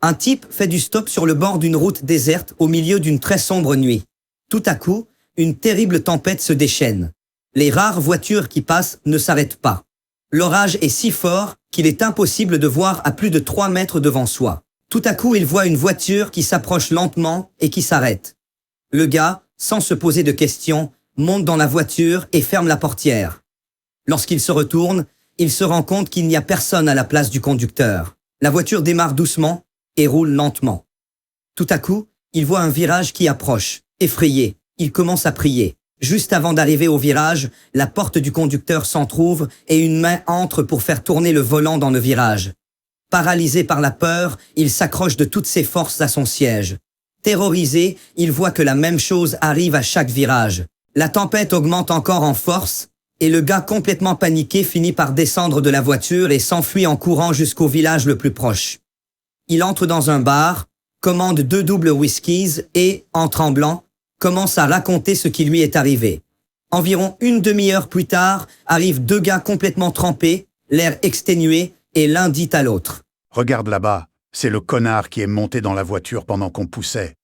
Un type fait du stop sur le bord d'une route déserte au milieu d'une très sombre nuit. Tout à coup, une terrible tempête se déchaîne. Les rares voitures qui passent ne s'arrêtent pas. L'orage est si fort qu'il est impossible de voir à plus de 3 mètres devant soi. Tout à coup, il voit une voiture qui s'approche lentement et qui s'arrête. Le gars, sans se poser de questions, monte dans la voiture et ferme la portière. Lorsqu'il se retourne, il se rend compte qu'il n'y a personne à la place du conducteur. La voiture démarre doucement et roule lentement. Tout à coup, il voit un virage qui approche. Effrayé, il commence à prier. Juste avant d'arriver au virage, la porte du conducteur s'entrouvre et une main entre pour faire tourner le volant dans le virage. Paralysé par la peur, il s'accroche de toutes ses forces à son siège. Terrorisé, il voit que la même chose arrive à chaque virage. La tempête augmente encore en force et le gars complètement paniqué finit par descendre de la voiture et s'enfuit en courant jusqu'au village le plus proche. Il entre dans un bar, commande 2 doubles whiskies et, en tremblant, commence à raconter ce qui lui est arrivé. Environ une demi-heure plus tard, arrivent 2 gars complètement trempés, l'air exténué, et l'un dit à l'autre. Regarde là-bas, c'est le connard qui est monté dans la voiture pendant qu'on poussait.